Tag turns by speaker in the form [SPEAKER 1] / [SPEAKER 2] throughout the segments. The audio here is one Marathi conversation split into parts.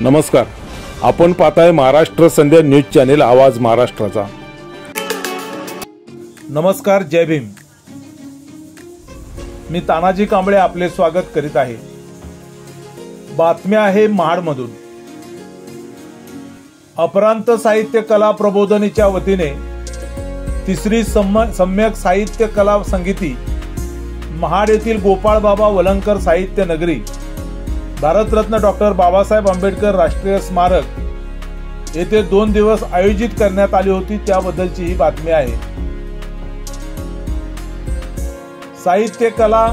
[SPEAKER 1] नमस्कार, आपण पाहताय महाराष्ट्र संध्या न्यूज चॅनेल आवाज महाराष्ट्राचा। नमस्कार, जय भीम। मी तानाजी कांबळे आपले स्वागत करीत आहे। बातम्या आहे महाडमधून। अपरांत साहित्य कला प्रबोधिनीच्या वतीने तिसरी सम्यक साहित्य कला संगीती महाड येथील गोपाळबाबा वलंकर साहित्य नगरी भारतरत्न डॉक्टर बाबासाहेब आंबेडकर राष्ट्रीय स्मारक येथे 2 दिवस आयोजित करण्यात आली होती, त्याबद्दलची ही बातमी आहे। साहित्य कला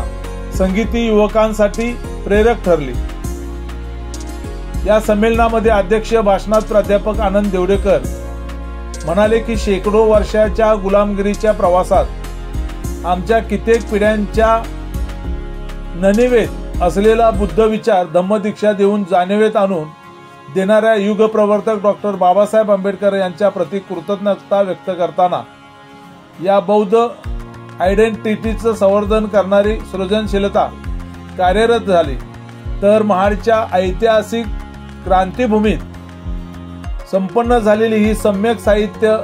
[SPEAKER 1] संगीती युवकांसाठी प्रेरक ठरली। या संमेलनामध्ये अध्यक्ष भाषणात प्राध्यापक आनंद देवडेकर म्हणाले की शेकडो वर्षाच्या गुलामगिरीच्या प्रवासात आमच्या कित्येक पिढ्यांच्या ननिवेत असलेला बुद्ध विचार धम्मदीक्षा देऊन जाणीवेत आणून देणाऱ्या युगप्रवर्तक डॉक्टर बाबासाहेब आंबेडकर यांच्या प्रति कृतज्ञता व्यक्त करताना या बौद्ध आयडेंटिटीचं संवर्धन करणारी सृजनशीलता कार्यरत झाली, तर महाडच्या ऐतिहासिक क्रांतीभूमीत संपन्न झालेली ही सम्यक साहित्य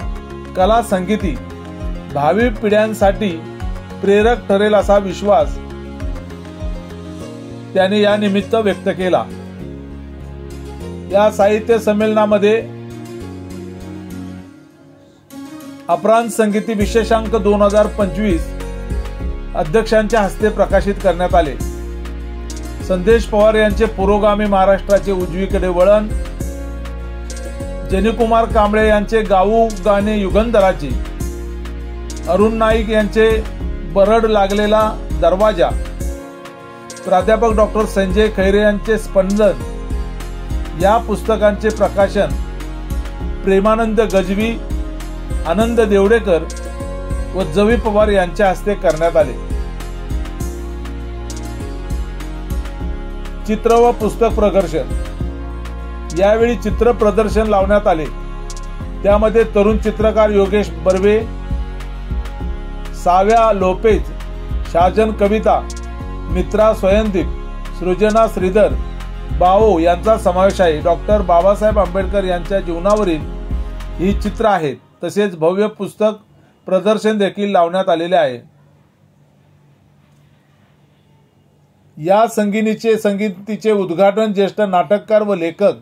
[SPEAKER 1] कला संगीती भावी पिढ्यांसाठी प्रेरक ठरेल असा विश्वास त्याने या निमित्त व्यक्त केला। या साहित्य संमेलनामध्ये अपरांत संगीती विशेषांक 2025 अध्यक्षांच्या हस्ते प्रकाशित करण्यात आले। संदेश पवार यांचे पुरोगामी महाराष्ट्राचे उजवीकडे वळण, जनीकुमार कांबळे यांचे गाऊ गाणे युगंधराची, अरुण नाईक यांचे बरड लागलेला दरवाजा, प्राध्यापक डॉक्टर संजय खैरे यांचे स्पंदन या पुस्तकांचे प्रकाशन प्रेमानंद गजवी, आनंद देवडेकर व जवी पवार यांच्या हस्ते करण्यात आले। चित्र व पुस्तक प्रदर्शन, यावेळी चित्र प्रदर्शन लावण्यात आले। त्यामध्ये तरुण चित्रकार योगेश बर्वे, साव्या लोपेज, शाजन कविता, मित्रा स्वयंदीप, सृजना श्रीधर, बाओ यांचा समावेश आहे। डॉक्टर बाबासाहेब आंबेडकर यांच्या जीवनावरील ही चित्र आहेत। तसेच भव्य पुस्तक प्रदर्शन देखील लावण्यात आलेले आहे। या संगीतीचे उद्घाटन ज्येष्ठ नाटककार व लेखक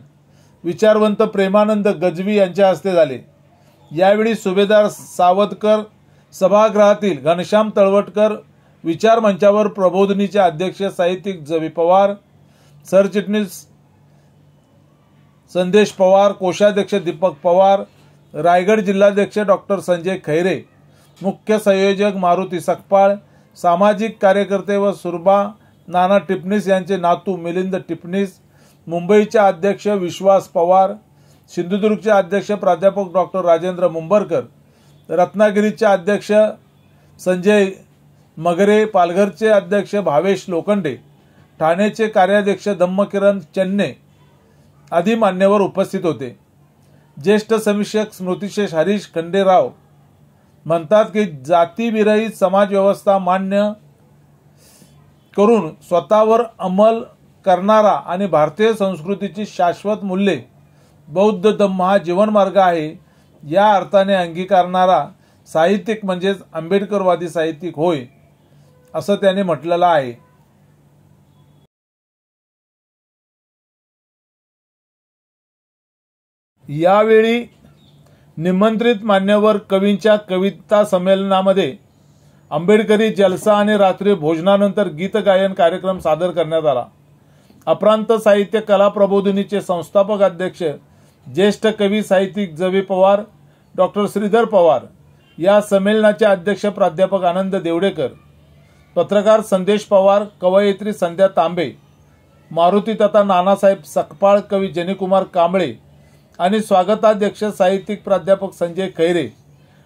[SPEAKER 1] विचारवंत प्रेमानंद गजवी यांच्या हस्ते झाले। यावेळी सुभेदार सावतकर सभागृहातील घनश्याम तळवटकर, विचार मंचावर प्रबोधिनीचे अध्यक्ष साहित्यिक जवी पवार, सरचिटणीस संदेश पवार, कोषाध्यक्ष दीपक पवार, रायगड जिल्हाध्यक्ष डॉक्टर संजय खैरे, मुख्य संयोजक मारुती सकपाळ, सामाजिक कार्यकर्ते व सुरबा नाना टिपणीस यांचे नातू मिलिंद टिपणीस, मुंबईचे अध्यक्ष विश्वास पवार, सिंधुदुर्गचे अध्यक्ष प्राध्यापक डॉक्टर राजेंद्र मुंबरकर, रत्नागिरीचे अध्यक्ष संजय मगरे, पालघरचे अध्यक्ष भावेश लोखंडे, ठाणेचे कार्याध्यक्ष धम्मकिरण चन्ने आदी मान्यवर उपस्थित होते। ज्येष्ठ समीक्षक स्मृतिशेष हरीश खंडेराव म्हणतात की जातीविरहित समाज व्यवस्था मान्य करून स्वतःवर अंमल करणारा आणि भारतीय संस्कृतीची शाश्वत मूल्ये बौद्ध धम्म हा जीवनमार्ग आहे, या अर्थाने अंगीकारणारा साहित्यिक म्हणजेच आंबेडकरवादी साहित्यिक होय, असं त्याने म्हटलेलं आहे। यावेळी निमंत्रित मान्यवर कवींच्या कविता संमेलनामध्ये आंबेडकरी जलसा आणि रात्री भोजनानंतर गीत गायन कार्यक्रम सादर करण्यात आला। अपरांत साहित्य कला प्रबोधिनीचे संस्थापक अध्यक्ष ज्येष्ठ कवी साहित्यिक जवी पवार, डॉक्टर श्रीधर पवार, या संमेलनाचे अध्यक्ष प्राध्यापक आनंद देवडेकर, पत्रकार संदेश पवार, कवयित्री संध्या तांबे, मारुती तथा नानासाहेब सकपाळ, कवी जनीकुमार कांबळे आणि स्वागताध्यक्ष साहित्यिक प्राध्यापक संजय खैरे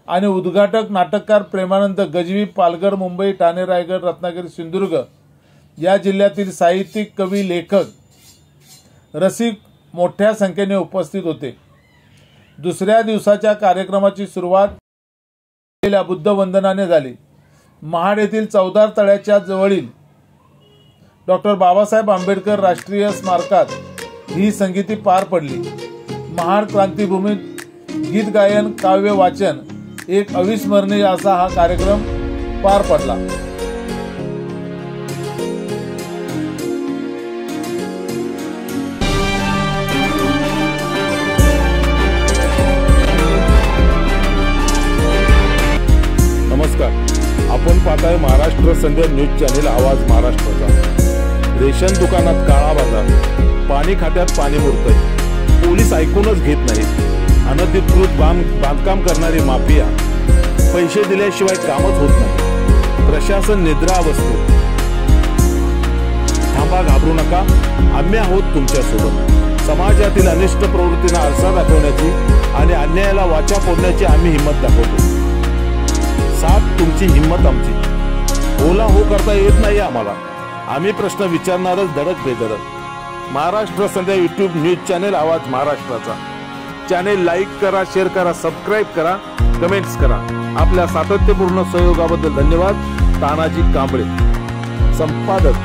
[SPEAKER 1] आणि उद्घाटक नाटककार प्रेमानंद गजवी, पालघर, मुंबई, ठाणे, रायगड, रत्नागिरी, सिंधुदुर्ग या जिल्ह्यातील साहित्यिक, कवी, लेखक, रसिक मोठ्या संख्येने उपस्थित होते। दुसऱ्या दिवसाच्या कार्यक्रमाची सुरुवात बुद्ध वंदनाने झाली। महाड येथील चौदार तळ्याच्या जवळील डॉक्टर बाबासाहेब आंबेडकर राष्ट्रीय स्मारकात ही संगीती पार पडली। महाड क्रांतीभूमीत गीत गायन, काव्य वाचन एक अविस्मरणीय असा हा कार्यक्रम पार पडला।
[SPEAKER 2] नमस्कार, आपण पाहताय महाराष्ट्र संध्या न्यूज चॅनेल आवाज महाराष्ट्राचा। रेशन दुकानात काळा बाजार, पाणी खात्यात पाणी मुरतंय, पोलीस ऐकूनच घेत नाहीत, अनधिकृत बांधकाम करणारी माफिया, पैसे दिल्याशिवाय कामच होत नाही, प्रशासन निद्रा अवस्थेत। थांबा, घाबरू नका, आम्ही आहोत तुमच्यासोबत। समाजातील अनिष्ट प्रवृत्तींना आरसा दाखवण्याची आणि अन्यायाला वाचा फोडण्याची आम्ही हिंमत दाखवतो। साथ तुमची, हिंमत आमची। ओला हो करता येत नाही आम्हाला, आम्ही प्रश्न विचारणारच धडक बेधडक। महाराष्ट्र संध्या यूट्यूब न्यूज चॅनेल आवाज महाराष्ट्राचा चॅनेल लाईक करा, शेअर करा, सबस्क्राईब करा, कमेंट्स करा। आपल्या सातत्यपूर्ण सहयोगाबद्दल धन्यवाद। तानाजी कांबळे, संपादक